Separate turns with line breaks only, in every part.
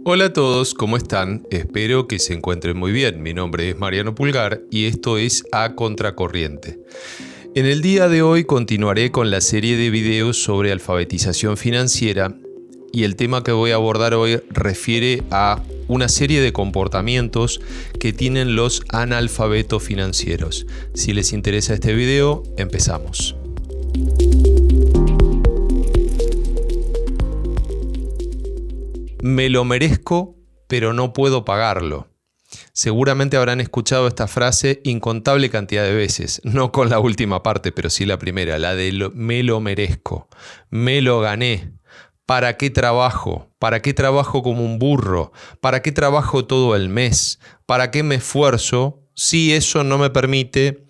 Hola a todos, ¿cómo están? Espero que se encuentren muy bien. Mi nombre es Mariano Pulgar y esto es A Contracorriente. En el día de hoy continuaré con la serie de videos sobre alfabetización financiera y el tema que voy a abordar hoy refiere a una serie de comportamientos que tienen los analfabetos financieros. Si les interesa este video, empezamos. Me lo merezco, pero no puedo pagarlo. Seguramente habrán escuchado esta frase incontable cantidad de veces, no con la última parte, pero sí la primera, la de me lo merezco, me lo gané. ¿Para qué trabajo? ¿Para qué trabajo como un burro? ¿Para qué trabajo todo el mes? ¿Para qué me esfuerzo si eso no me permite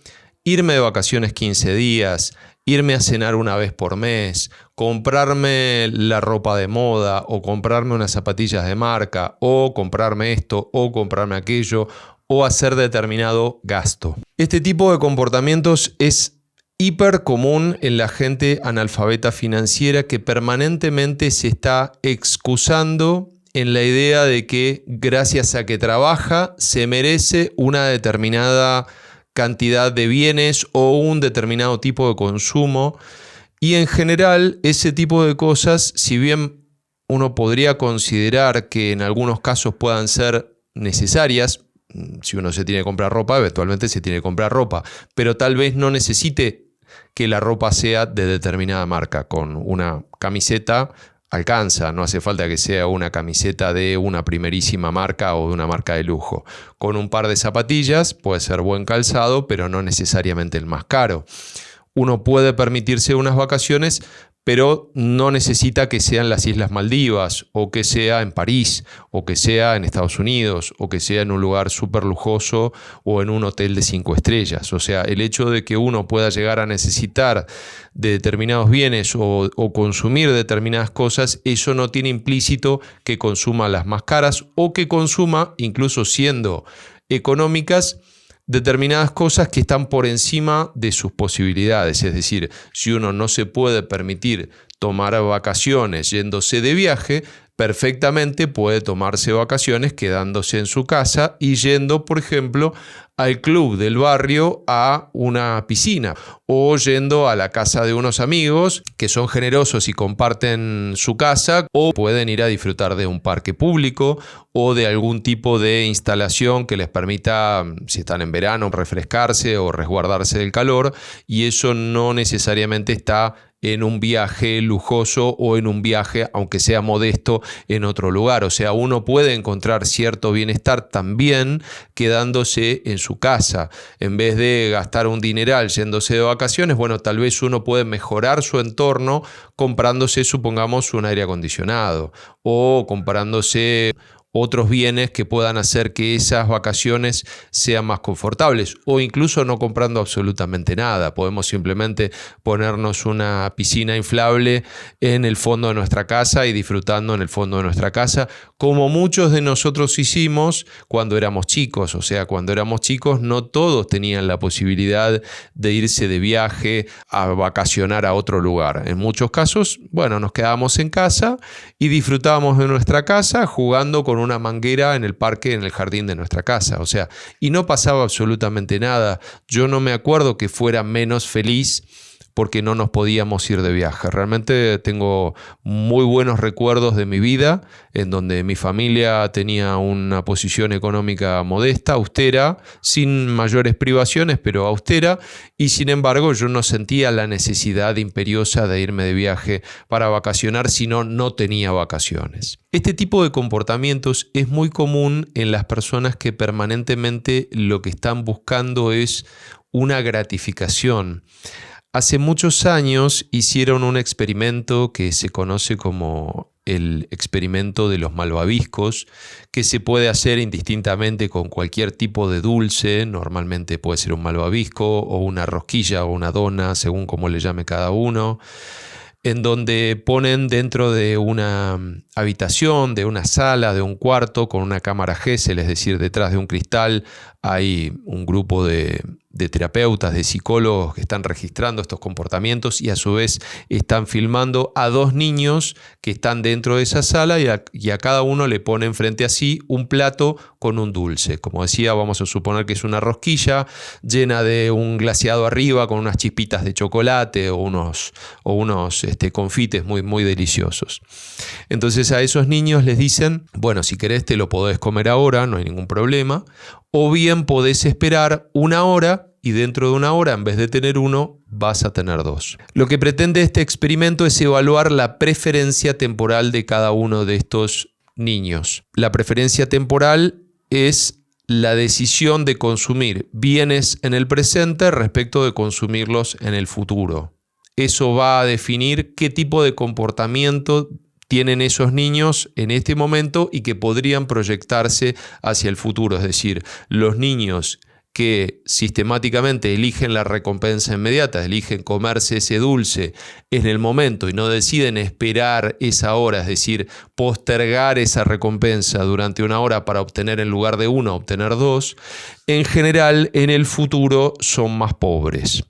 irme de vacaciones 15 días, irme a cenar una vez por mes, comprarme la ropa de moda o comprarme unas zapatillas de marca o comprarme esto o comprarme aquello o hacer determinado gasto? Este tipo de comportamientos es hiper común en la gente analfabeta financiera que permanentemente se está excusando en la idea de que gracias a que trabaja se merece una determinada cantidad de bienes o un determinado tipo de consumo. Y en general ese tipo de cosas, si bien uno podría considerar que en algunos casos puedan ser necesarias, si uno se tiene que comprar ropa, eventualmente se tiene que comprar ropa, pero tal vez no necesite que la ropa sea de determinada marca. Con una camiseta alcanza, no hace falta que sea una camiseta de una primerísima marca o de una marca de lujo. Con un par de zapatillas puede ser buen calzado, pero no necesariamente el más caro. Uno puede permitirse unas vacaciones, pero no necesita que sean las Islas Maldivas, o que sea en París, o que sea en Estados Unidos, o que sea en un lugar súper lujoso o en un hotel de 5 estrellas. O sea, el hecho de que uno pueda llegar a necesitar de determinados bienes o consumir determinadas cosas, eso no tiene implícito que consuma las más caras o que consuma, incluso siendo económicas, determinadas cosas que están por encima de sus posibilidades. Es decir, si uno no se puede permitir tomar vacaciones yéndose de viaje, perfectamente puede tomarse vacaciones quedándose en su casa y yendo, por ejemplo, al club del barrio a una piscina o yendo a la casa de unos amigos que son generosos y comparten su casa, o pueden ir a disfrutar de un parque público o de algún tipo de instalación que les permita, si están en verano, refrescarse o resguardarse del calor, y eso no necesariamente está en un viaje lujoso o en un viaje, aunque sea modesto, en otro lugar. O sea, uno puede encontrar cierto bienestar también quedándose en su casa. En vez de gastar un dineral yéndose de vacaciones, bueno, tal vez uno puede mejorar su entorno comprándose, supongamos, un aire acondicionado o comprándose otros bienes que puedan hacer que esas vacaciones sean más confortables, o incluso no comprando absolutamente nada. Podemos simplemente ponernos una piscina inflable en el fondo de nuestra casa y disfrutando en el fondo de nuestra casa, como muchos de nosotros hicimos cuando éramos chicos. O sea, cuando éramos chicos no todos tenían la posibilidad de irse de viaje a vacacionar a otro lugar. En muchos casos, bueno, nos quedábamos en casa y disfrutábamos de nuestra casa jugando con una manguera en el parque, en el jardín de nuestra casa. O sea, y no pasaba absolutamente nada. Yo no me acuerdo que fuera menos feliz porque no nos podíamos ir de viaje. Realmente tengo muy buenos recuerdos de mi vida, en donde mi familia tenía una posición económica modesta, austera, sin mayores privaciones, pero austera, y sin embargo yo no sentía la necesidad imperiosa de irme de viaje para vacacionar, sino no tenía vacaciones. Este tipo de comportamientos es muy común en las personas que permanentemente lo que están buscando es una gratificación. Hace muchos años hicieron un experimento que se conoce como el experimento de los malvaviscos, que se puede hacer indistintamente con cualquier tipo de dulce. Normalmente puede ser un malvavisco o una rosquilla o una dona, según como le llame cada uno, en donde ponen dentro de una habitación, de una sala, de un cuarto, con una cámara Gesell, es decir, detrás de un cristal hay un grupo de de terapeutas, de psicólogos que están registrando estos comportamientos y a su vez están filmando a 2 niños que están dentro de esa sala y a cada uno le ponen frente a sí un plato con un dulce. Como decía, vamos a suponer que es una rosquilla llena de un glaseado arriba con unas chispitas de chocolate o unos confites muy, muy deliciosos. Entonces a esos niños les dicen, bueno, si querés te lo podés comer ahora, no hay ningún problema, o bien podés esperar 1 hora y dentro de 1 hora, en vez de tener 1, vas a tener 2. Lo que pretende este experimento es evaluar la preferencia temporal de cada uno de estos niños. La preferencia temporal es la decisión de consumir bienes en el presente respecto de consumirlos en el futuro. Eso va a definir qué tipo de comportamiento tienen esos niños en este momento y que podrían proyectarse hacia el futuro. Es decir, los niños que sistemáticamente eligen la recompensa inmediata, eligen comerse ese dulce en el momento y no deciden esperar esa hora, es decir, postergar esa recompensa durante 1 hora para obtener en lugar de 1, obtener 2, en general en el futuro son más pobres.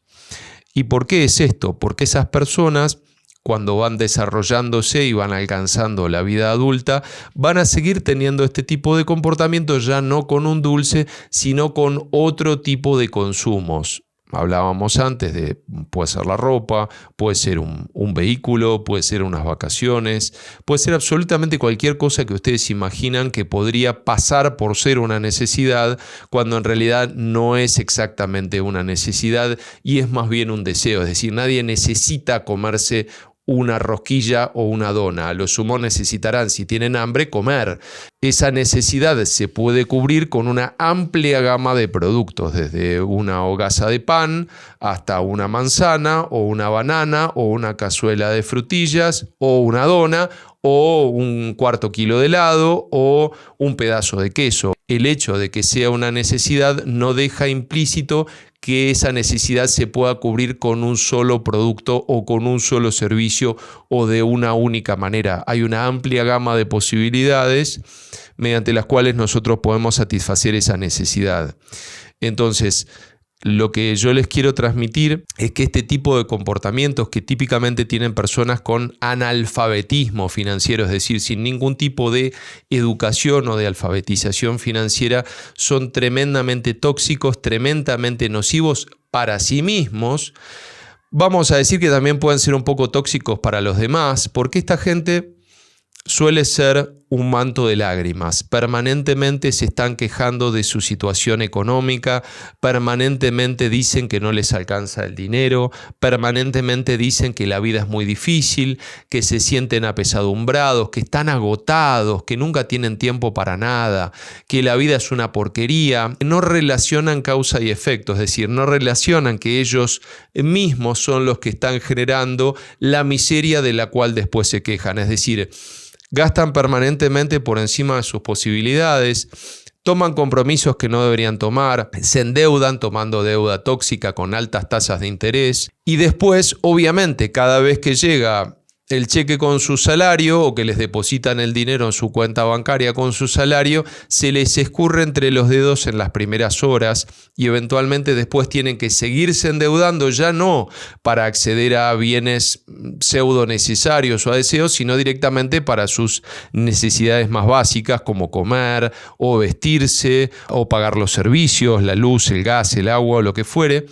¿Y por qué es esto? Porque esas personas, cuando van desarrollándose y van alcanzando la vida adulta, van a seguir teniendo este tipo de comportamiento, ya no con un dulce, sino con otro tipo de consumos. Hablábamos antes de, puede ser la ropa, puede ser un vehículo, puede ser unas vacaciones, puede ser absolutamente cualquier cosa que ustedes imaginan que podría pasar por ser una necesidad, cuando en realidad no es exactamente una necesidad y es más bien un deseo. Es decir, nadie necesita comerse una rosquilla o una dona. A lo sumo necesitarán, si tienen hambre, comer. Esa necesidad se puede cubrir con una amplia gama de productos, desde una hogaza de pan hasta una manzana o una banana o una cazuela de frutillas o una dona o un 1/4 kilo de helado o un pedazo de queso. El hecho de que sea una necesidad no deja implícito que esa necesidad se pueda cubrir con un solo producto o con un solo servicio o de una única manera. Hay una amplia gama de posibilidades mediante las cuales nosotros podemos satisfacer esa necesidad. Entonces, lo que yo les quiero transmitir es que este tipo de comportamientos que típicamente tienen personas con analfabetismo financiero, es decir, sin ningún tipo de educación o de alfabetización financiera, son tremendamente tóxicos, tremendamente nocivos para sí mismos. Vamos a decir que también pueden ser un poco tóxicos para los demás, porque esta gente suele ser un manto de lágrimas. Permanentemente se están quejando de su situación económica, permanentemente dicen que no les alcanza el dinero, permanentemente dicen que la vida es muy difícil, que se sienten apesadumbrados, que están agotados, que nunca tienen tiempo para nada, que la vida es una porquería. No relacionan causa y efecto, es decir, no relacionan que ellos mismos son los que están generando la miseria de la cual después se quejan. Es decir, gastan permanentemente por encima de sus posibilidades, toman compromisos que no deberían tomar, se endeudan tomando deuda tóxica con altas tasas de interés y después, obviamente, cada vez que llega el cheque con su salario o que les depositan el dinero en su cuenta bancaria con su salario, se les escurre entre los dedos en las primeras horas y eventualmente después tienen que seguirse endeudando, ya no para acceder a bienes pseudo necesarios o a deseos, sino directamente para sus necesidades más básicas como comer o vestirse o pagar los servicios, la luz, el gas, el agua o lo que fuere,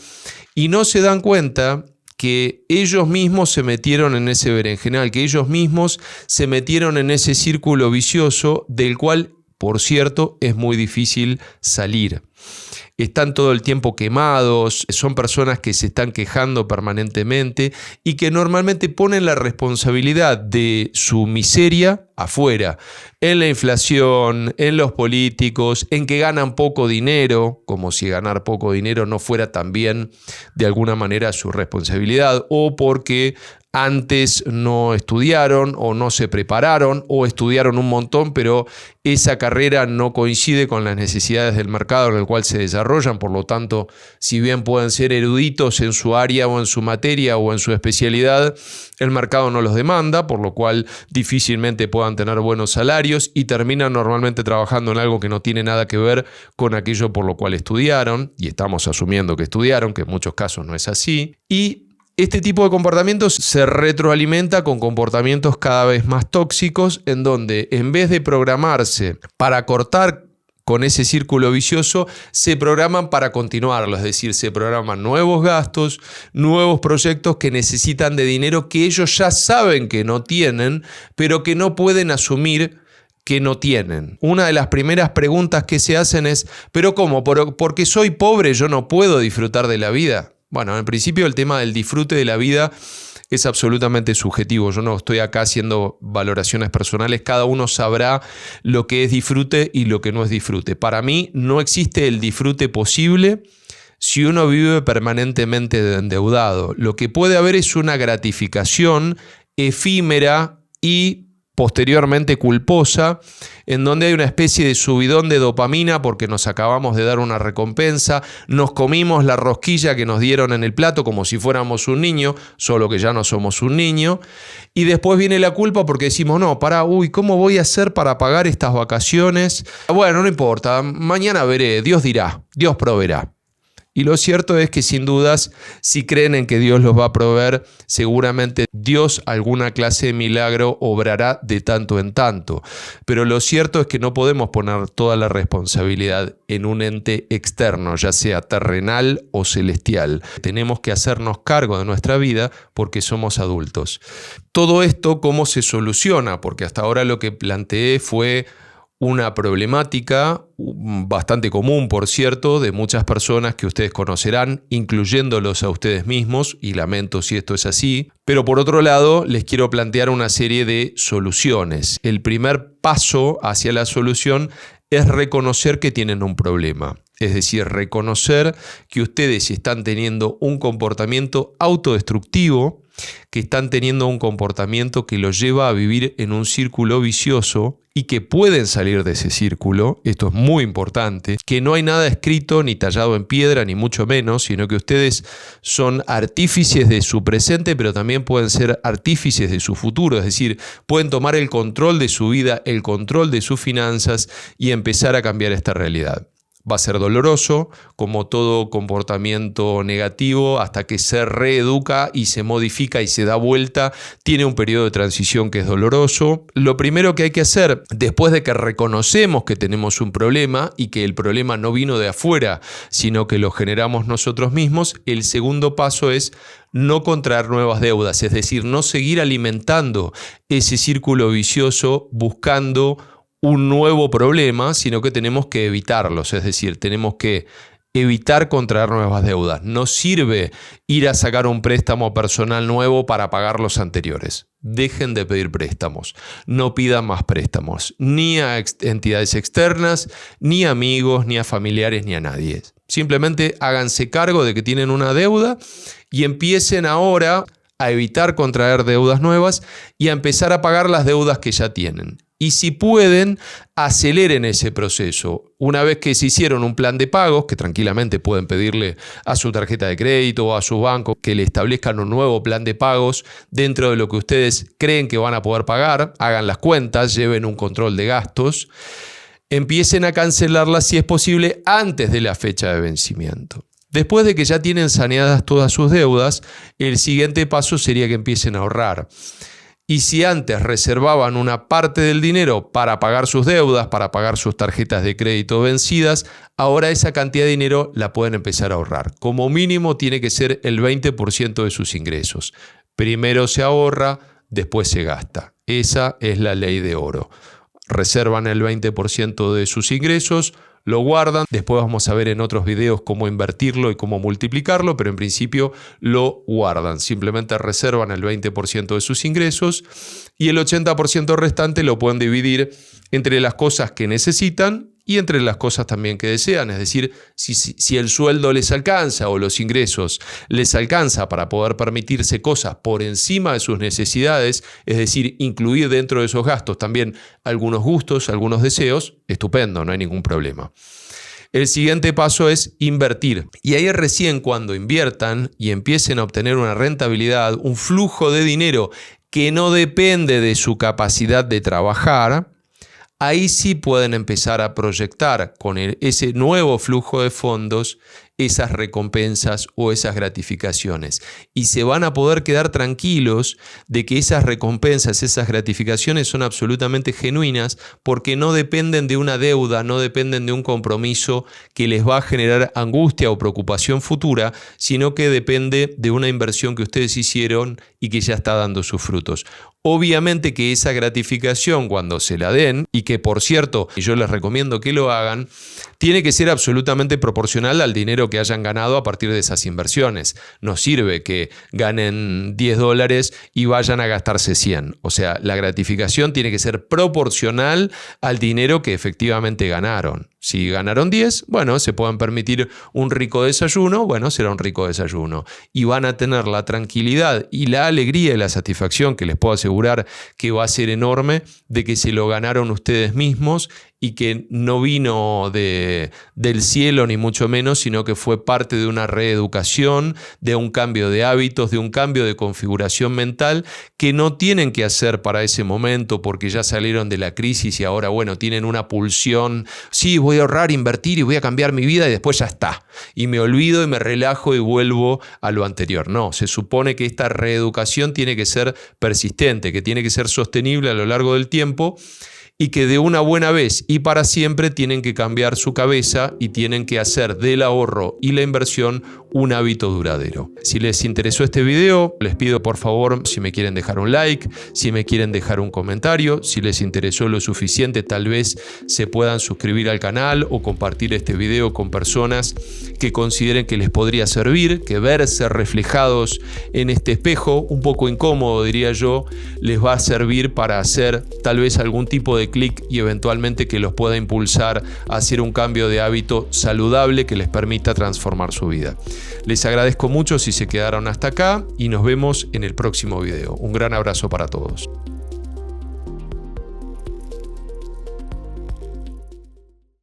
y no se dan cuenta que ellos mismos se metieron en ese berenjenal, que ellos mismos se metieron en ese círculo vicioso del cual, por cierto, es muy difícil salir. Están todo el tiempo quemados, son personas que se están quejando permanentemente y que normalmente ponen la responsabilidad de su miseria afuera, en la inflación, en los políticos, en que ganan poco dinero, como si ganar poco dinero no fuera también de alguna manera su responsabilidad, o porque antes no estudiaron o no se prepararon o estudiaron un montón, pero esa carrera no coincide con las necesidades del mercado en el cual se desarrollan. Por lo tanto, si bien pueden ser eruditos en su área o en su materia o en su especialidad, el mercado no los demanda, por lo cual difícilmente puedan tener buenos salarios y terminan normalmente trabajando en algo que no tiene nada que ver con aquello por lo cual estudiaron, y estamos asumiendo que estudiaron, que en muchos casos no es así. Y este tipo de comportamientos se retroalimenta con comportamientos cada vez más tóxicos, en donde en vez de programarse para cortar con ese círculo vicioso, se programan para continuarlo, es decir, se programan nuevos gastos, nuevos proyectos que necesitan de dinero que ellos ya saben que no tienen, pero que no pueden asumir que no tienen. Una de las primeras preguntas que se hacen es, ¿pero cómo? ¿Porque soy pobre yo no puedo disfrutar de la vida? Bueno, en principio el tema del disfrute de la vida es absolutamente subjetivo. Yo no estoy acá haciendo valoraciones personales. Cada uno sabrá lo que es disfrute y lo que no es disfrute. Para mí no existe el disfrute posible si uno vive permanentemente endeudado. Lo que puede haber es una gratificación efímera y posteriormente culposa, en donde hay una especie de subidón de dopamina porque nos acabamos de dar una recompensa, nos comimos la rosquilla que nos dieron en el plato como si fuéramos un niño, solo que ya no somos un niño, y después viene la culpa porque decimos, no, ¿cómo voy a hacer para pagar estas vacaciones? Bueno, no importa, mañana veré, Dios dirá, Dios proveerá. Y lo cierto es que sin dudas, si creen en que Dios los va a proveer, seguramente Dios alguna clase de milagro obrará de tanto en tanto. Pero lo cierto es que no podemos poner toda la responsabilidad en un ente externo, ya sea terrenal o celestial. Tenemos que hacernos cargo de nuestra vida porque somos adultos. Todo esto, ¿cómo se soluciona? Porque hasta ahora lo que planteé fue una problemática bastante común, por cierto, de muchas personas que ustedes conocerán, incluyéndolos a ustedes mismos, y lamento si esto es así. Pero por otro lado, les quiero plantear una serie de soluciones. El primer paso hacia la solución es reconocer que tienen un problema. Es decir, reconocer que ustedes están teniendo un comportamiento autodestructivo, que están teniendo un comportamiento que los lleva a vivir en un círculo vicioso y que pueden salir de ese círculo. Esto es muy importante, que no hay nada escrito ni tallado en piedra, ni mucho menos, sino que ustedes son artífices de su presente, pero también pueden ser artífices de su futuro, es decir, pueden tomar el control de su vida, el control de sus finanzas y empezar a cambiar esta realidad. Va a ser doloroso, como todo comportamiento negativo, hasta que se reeduca y se modifica y se da vuelta. Tiene un periodo de transición que es doloroso. Lo primero que hay que hacer, después de que reconocemos que tenemos un problema y que el problema no vino de afuera, sino que lo generamos nosotros mismos, el segundo paso es no contraer nuevas deudas, es decir, no seguir alimentando ese círculo vicioso buscando un nuevo problema, sino que tenemos que evitarlos, es decir, tenemos que evitar contraer nuevas deudas. No sirve ir a sacar un préstamo personal nuevo para pagar los anteriores. Dejen de pedir préstamos, no pidan más préstamos, ni a entidades externas, ni a amigos, ni a familiares, ni a nadie. Simplemente háganse cargo de que tienen una deuda y empiecen ahora a evitar contraer deudas nuevas y a empezar a pagar las deudas que ya tienen. Y si pueden, aceleren ese proceso. Una vez que se hicieron un plan de pagos, que tranquilamente pueden pedirle a su tarjeta de crédito o a su banco que le establezcan un nuevo plan de pagos dentro de lo que ustedes creen que van a poder pagar, hagan las cuentas, lleven un control de gastos, empiecen a cancelarlas si es posible antes de la fecha de vencimiento. Después de que ya tienen saneadas todas sus deudas, el siguiente paso sería que empiecen a ahorrar. Y si antes reservaban una parte del dinero para pagar sus deudas, para pagar sus tarjetas de crédito vencidas, ahora esa cantidad de dinero la pueden empezar a ahorrar. Como mínimo tiene que ser el 20% de sus ingresos. Primero se ahorra, después se gasta. Esa es la ley de oro. Reservan el 20% de sus ingresos, lo guardan, después vamos a ver en otros videos cómo invertirlo y cómo multiplicarlo, pero en principio lo guardan. Simplemente reservan el 20% de sus ingresos y el 80% restante lo pueden dividir entre las cosas que necesitan y entre las cosas también que desean, es decir, si el sueldo les alcanza o los ingresos les alcanza para poder permitirse cosas por encima de sus necesidades, es decir, incluir dentro de esos gastos también algunos gustos, algunos deseos, estupendo, no hay ningún problema. El siguiente paso es invertir. Y ahí recién cuando inviertan y empiecen a obtener una rentabilidad, un flujo de dinero que no depende de su capacidad de trabajar, ahí sí pueden empezar a proyectar con ese nuevo flujo de fondos esas recompensas o esas gratificaciones. Y se van a poder quedar tranquilos de que esas recompensas, esas gratificaciones son absolutamente genuinas porque no dependen de una deuda, no dependen de un compromiso que les va a generar angustia o preocupación futura, sino que depende de una inversión que ustedes hicieron y que ya está dando sus frutos. Obviamente que esa gratificación cuando se la den, y que por cierto yo les recomiendo que lo hagan, tiene que ser absolutamente proporcional al dinero que hayan ganado a partir de esas inversiones. No sirve que ganen $10 y vayan a gastarse 100. O sea, la gratificación tiene que ser proporcional al dinero que efectivamente ganaron. Si ganaron 10, bueno, se pueden permitir un rico desayuno, bueno, será un rico desayuno. Y van a tener la tranquilidad y la alegría y la satisfacción, que les puedo asegurar que va a ser enorme, de que se lo ganaron ustedes mismos y que no vino del cielo ni mucho menos, sino que fue parte de una reeducación, de un cambio de hábitos, de un cambio de configuración mental que no tienen que hacer para ese momento porque ya salieron de la crisis y ahora, bueno, tienen una pulsión. Sí, voy a ahorrar, invertir y voy a cambiar mi vida y después ya está. Y me olvido y me relajo y vuelvo a lo anterior. No, se supone que esta reeducación tiene que ser persistente, que tiene que ser sostenible a lo largo del tiempo, y que de una buena vez y para siempre tienen que cambiar su cabeza y tienen que hacer del ahorro y la inversión un hábito duradero. Si les interesó este video, les pido por favor si me quieren dejar un like, si me quieren dejar un comentario, si les interesó lo suficiente tal vez se puedan suscribir al canal o compartir este video con personas que consideren que les podría servir, que verse reflejados en este espejo, un poco incómodo diría yo, les va a servir para hacer tal vez algún tipo de clic y eventualmente que los pueda impulsar a hacer un cambio de hábito saludable que les permita transformar su vida. Les agradezco mucho si se quedaron hasta acá y nos vemos en el próximo video. Un gran abrazo para todos.